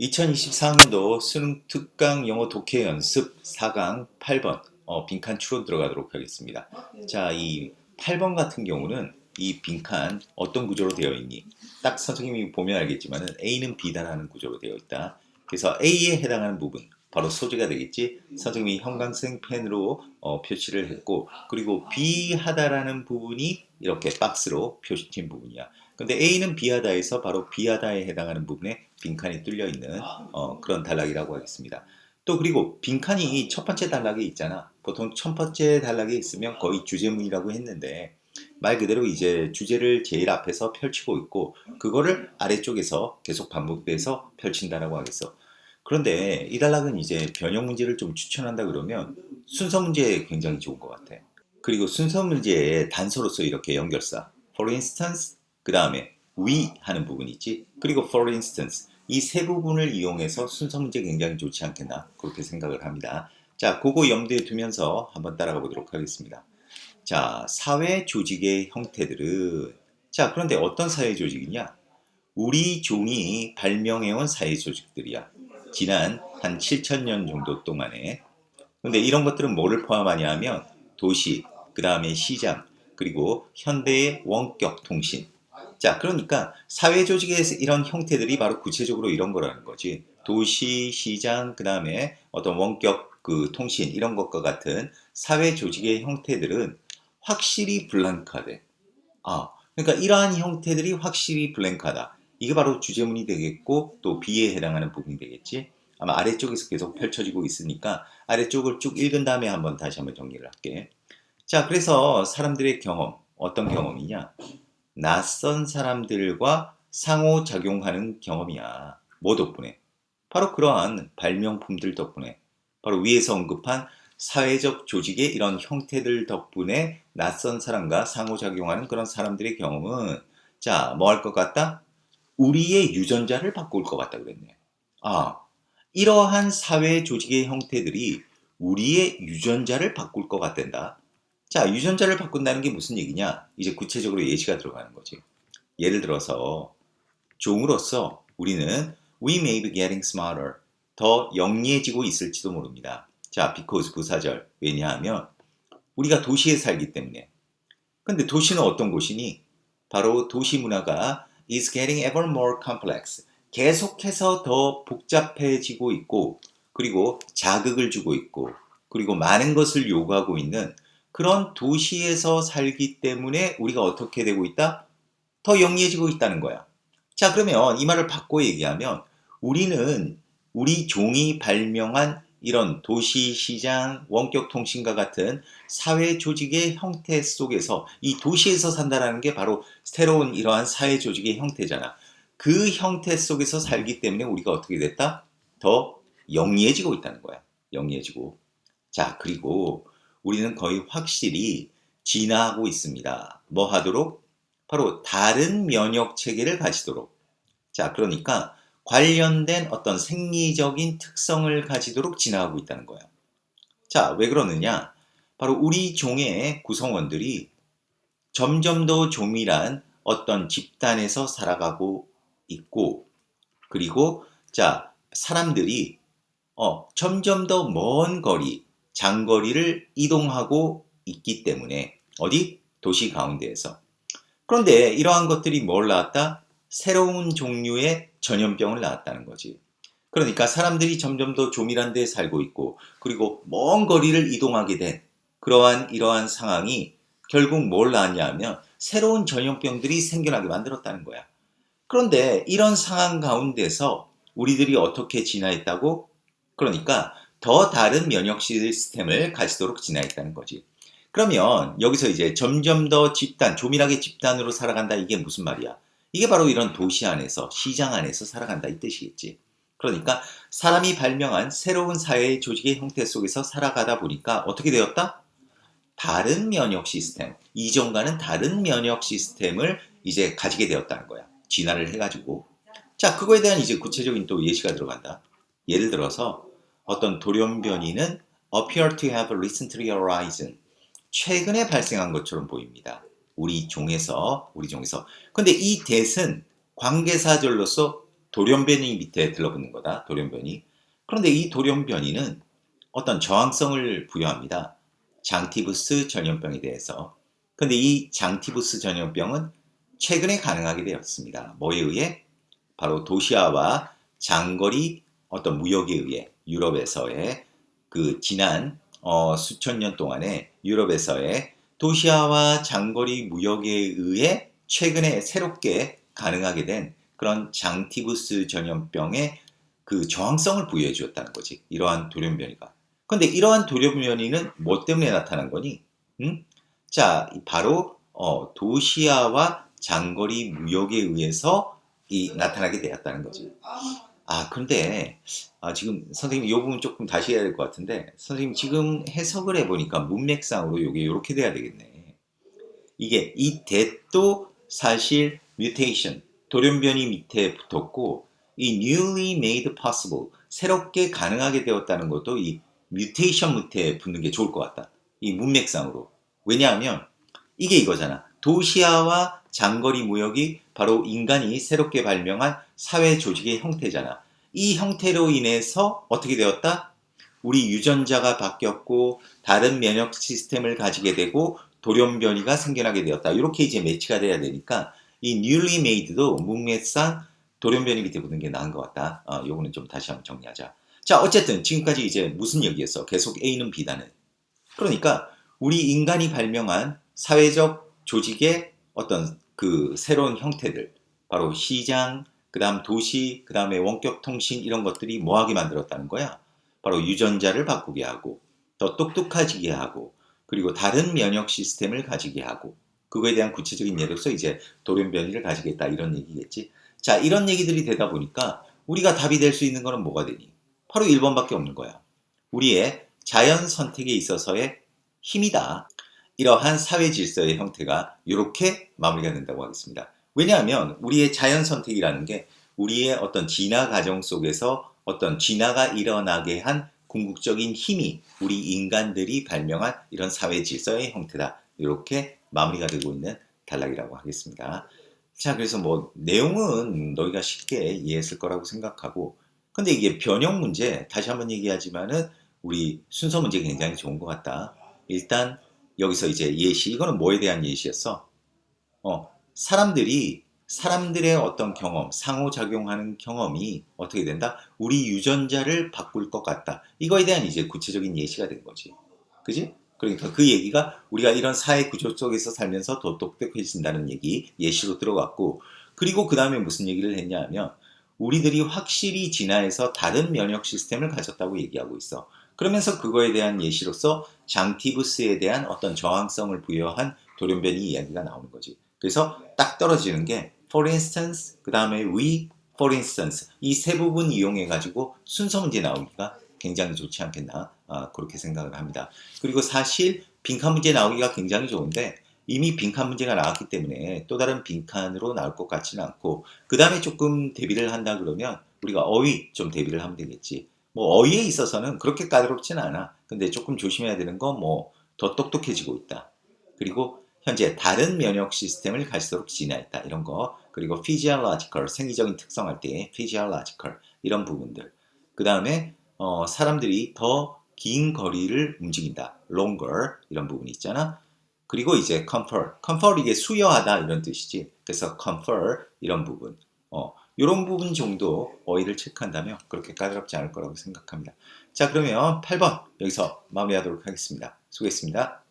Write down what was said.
2024학년도 수능 특강 영어 독해 연습 4강 8번 빈칸 추론 들어가도록 하겠습니다. 자, 이 8번 같은 경우는 이 빈칸 어떤 구조로 되어 있니? 딱 선생님이 보면 알겠지만 A는 B다라는 구조로 되어 있다. 그래서 A에 해당하는 부분, 바로 소재가 되겠지. 선생님이 형광색 펜으로 표시를 했고, 그리고 B하다라는 부분이 이렇게 박스로 표시된 부분이야. 근데 A는 B하다에서 바로 B하다에 해당하는 부분에 빈칸이 뚫려 있는 그런 단락이라고 하겠습니다. 또 그리고 빈칸이 첫 번째 단락에 있잖아. 보통 첫 번째 단락에 있으면 거의 주제문이라고 했는데 말 그대로 이제 주제를 제일 앞에서 펼치고 있고 그거를 아래쪽에서 계속 반복돼서 펼친다라고 하겠어. 그런데 이 단락은 이제 변형 문제를 좀 추천한다 그러면 순서 문제에 굉장히 좋은 것 같아. 그리고 순서 문제에 단서로서 이렇게 연결사. For instance, 그 다음에 we 하는 부분이 있지. 그리고 for instance, 이 세 부분을 이용해서 순서 문제 굉장히 좋지 않겠나 그렇게 생각을 합니다. 자, 그거 염두에 두면서 한번 따라가 보도록 하겠습니다. 자, 사회 조직의 형태들은 자, 그런데 어떤 사회 조직이냐? 우리 종이 발명해온 사회 조직들이야. 지난 한 7,000년 정도 동안에. 근데 이런 것들은 뭐를 포함하냐 하면 도시, 그 다음에 시장, 그리고 현대의 원격 통신. 자, 그러니까 사회 조직의 이런 형태들이 바로 구체적으로 이런 거라는 거지. 도시, 시장, 그 다음에 어떤 원격 그 통신 이런 것과 같은 사회 조직의 형태들은 확실히 블랑크하대. 아, 그러니까 이러한 형태들이 확실히 블랭크하다. 이게 바로 주제문이 되겠고 또 B에 해당하는 부분이 되겠지. 아마 아래쪽에서 계속 펼쳐지고 있으니까 아래쪽을 쭉 읽은 다음에 다시 한번 정리를 할게. 자, 그래서 사람들의 경험, 어떤 경험이냐? 낯선 사람들과 상호작용하는 경험이야. 뭐 덕분에? 바로 그러한 발명품들 덕분에. 바로 위에서 언급한 사회적 조직의 이런 형태들 덕분에 낯선 사람과 상호작용하는 그런 사람들의 경험은 자, 뭐 할 것 같다? 우리의 유전자를 바꿀 것 같다 그랬네. 아, 이러한 사회 조직의 형태들이 우리의 유전자를 바꿀 것 같단다. 자, 유전자를 바꾼다는 게 무슨 얘기냐? 이제 구체적으로 예시가 들어가는 거지. 예를 들어서 종으로서 우리는 we may be getting smarter. 더 영리해지고 있을지도 모릅니다. 자, because 부사절. 왜냐하면 우리가 도시에 살기 때문에. 근데 도시는 어떤 곳이니? 바로 도시 문화가 is getting ever more complex. 계속해서 더 복잡해지고 있고, 그리고 자극을 주고 있고, 그리고 많은 것을 요구하고 있는 그런 도시에서 살기 때문에 우리가 어떻게 되고 있다? 더 영리해지고 있다는 거야. 자, 그러면 이 말을 바꿔 얘기하면 우리는 우리 종이 발명한 이런 도시, 시장, 원격 통신과 같은 사회 조직의 형태 속에서 이 도시에서 산다라는 게 바로 새로운 이러한 사회 조직의 형태잖아. 그 형태 속에서 살기 때문에 우리가 어떻게 됐다? 더 영리해지고 있다는 거야. 영리해지고. 자, 그리고 우리는 거의 확실히 진화하고 있습니다. 뭐 하도록? 바로 다른 면역 체계를 가지도록. 자, 그러니까 관련된 어떤 생리적인 특성을 가지도록 진화하고 있다는 거야. 자, 왜 그러느냐? 바로 우리 종의 구성원들이 점점 더 조밀한 어떤 집단에서 살아가고 있고, 그리고 자, 사람들이 점점 더 먼 거리, 장거리를 이동하고 있기 때문에 어디? 도시 가운데에서. 그런데 이러한 것들이 뭘 낳았다? 새로운 종류의 전염병을 낳았다는 거지. 그러니까 사람들이 점점 더 조밀한 데에 살고 있고 그리고 먼 거리를 이동하게 된 그러한 이러한 상황이 결국 뭘 낳았냐 하면 새로운 전염병들이 생겨나게 만들었다는 거야. 그런데 이런 상황 가운데서 우리들이 어떻게 진화했다고? 그러니까 더 다른 면역 시스템을 가지도록 진화했다는 거지. 그러면 여기서 이제 점점 더 집단, 조밀하게 집단으로 살아간다 이게 무슨 말이야? 이게 바로 이런 도시 안에서, 시장 안에서 살아간다 이 뜻이겠지. 그러니까 사람이 발명한 새로운 사회의 조직의 형태 속에서 살아가다 보니까 어떻게 되었다? 다른 면역 시스템, 이전과는 다른 면역 시스템을 이제 가지게 되었다는 거야. 진화를 해가지고. 자, 그거에 대한 이제 구체적인 또 예시가 들어간다. 예를 들어서 어떤 돌연변이는 appear to have recently arisen. 최근에 발생한 것처럼 보입니다. 우리 종에서. 근데 이 that은 관계사절로서 돌연변이 밑에 들러붙는 거다. 돌연변이. 그런데 이 돌연변이는 어떤 저항성을 부여합니다. 장티부스 전염병에 대해서. 그런데 이 장티부스 전염병은 최근에 가능하게 되었습니다. 뭐에 의해? 바로 도시화와 장거리 어떤 무역에 의해 유럽에서의 그 지난 수천 년 동안에 유럽에서의 도시화와 장거리 무역에 의해 최근에 새롭게 가능하게 된 그런 장티부스 전염병의 그 저항성을 부여해 주었다는 거지. 이러한 돌연변이가. 그런데 이러한 돌연변이는 뭐 때문에 나타난 거니? 응? 자, 바로 도시화와 장거리 무역에 의해서 나타나게 되었다는 거지. 그런데 지금 선생님 이 부분 조금 다시 해야 될 것 같은데 선생님 지금 해석을 해보니까 문맥상으로 이게 이렇게 돼야 되겠네. 이게 이 that도 사실 mutation, 돌연변이 밑에 붙었고 이 newly made possible, 새롭게 가능하게 되었다는 것도 이 mutation 밑에 붙는 게 좋을 것 같다. 이 문맥상으로. 왜냐하면 이게 이거잖아. 도시화와 장거리 무역이 바로 인간이 새롭게 발명한 사회 조직의 형태잖아. 이 형태로 인해서 어떻게 되었다? 우리 유전자가 바뀌었고 다른 면역 시스템을 가지게 되고 돌연변이가 생겨나게 되었다. 이렇게 이제 매치가 돼야 되니까 이 newly made도 문맥상 돌연변이 밑에 붙는 게 나은 것 같다. 요거는 좀 다시 한번 정리하자. 자, 어쨌든 지금까지 이제 무슨 얘기였어? 계속 A는 B다는. 그러니까 우리 인간이 발명한 사회적 조직의 어떤 그 새로운 형태들, 바로 시장, 그 다음 도시, 그 다음에 원격 통신 이런 것들이 뭐하게 만들었다는 거야? 바로 유전자를 바꾸게 하고, 더 똑똑해지게 하고, 그리고 다른 면역 시스템을 가지게 하고, 그거에 대한 구체적인 예로서 이제 돌연변이를 가지겠다 이런 얘기겠지. 자, 이런 얘기들이 되다 보니까 우리가 답이 될 수 있는 거는 뭐가 되니? 바로 1번밖에 없는 거야. 우리의 자연 선택에 있어서의 힘이다. 이러한 사회 질서의 형태가 이렇게 마무리가 된다고 하겠습니다. 왜냐하면 우리의 자연 선택이라는 게 우리의 어떤 진화 과정 속에서 어떤 진화가 일어나게 한 궁극적인 힘이 우리 인간들이 발명한 이런 사회 질서의 형태다. 이렇게 마무리가 되고 있는 단락이라고 하겠습니다. 자, 그래서 뭐 내용은 너희가 쉽게 이해했을 거라고 생각하고, 근데 이게 변형 문제 다시 한번 얘기하지만은 우리 순서 문제 굉장히 좋은 것 같다. 일단 여기서 이제 예시, 이거는 뭐에 대한 예시였어? 사람들의 어떤 경험, 상호작용하는 경험이 어떻게 된다? 우리 유전자를 바꿀 것 같다. 이거에 대한 이제 구체적인 예시가 된 거지. 그지? 그러니까 그 얘기가 우리가 이런 사회 구조 속에서 살면서 더 똑똑해진다는 얘기, 예시로 들어갔고, 그리고 그 다음에 무슨 얘기를 했냐 하면, 우리들이 확실히 진화해서 다른 면역 시스템을 가졌다고 얘기하고 있어. 그러면서 그거에 대한 예시로서 장티부스에 대한 어떤 저항성을 부여한 돌연변이 이야기가 나오는 거지. 그래서 딱 떨어지는 게 for instance, 그 다음에 we, for instance 이 세 부분 이용해 가지고 순서 문제 나오기가 굉장히 좋지 않겠나 그렇게 생각을 합니다. 그리고 사실 빈칸 문제 나오기가 굉장히 좋은데 이미 빈칸 문제가 나왔기 때문에 또 다른 빈칸으로 나올 것 같지는 않고 그 다음에 조금 대비를 한다 그러면 우리가 어휘 좀 대비를 하면 되겠지. 뭐 어휘에 있어서는 그렇게 까다롭진 않아. 근데 조금 조심해야 되는 건 뭐 더 똑똑해지고 있다. 그리고 현재 다른 면역 시스템을 갈수록 진화했다. 이런 거. 그리고 physiological, 생리적인 특성할 때 physiological 이런 부분들. 그 다음에 사람들이 더 긴 거리를 움직인다. longer 이런 부분이 있잖아. 그리고 이제 comfort 이게 수여하다 이런 뜻이지. 그래서 comfort 이런 부분. 이런 부분 정도 어휘를 체크한다면 그렇게 까다롭지 않을 거라고 생각합니다. 자, 그러면 8번 여기서 마무리하도록 하겠습니다. 수고했습니다.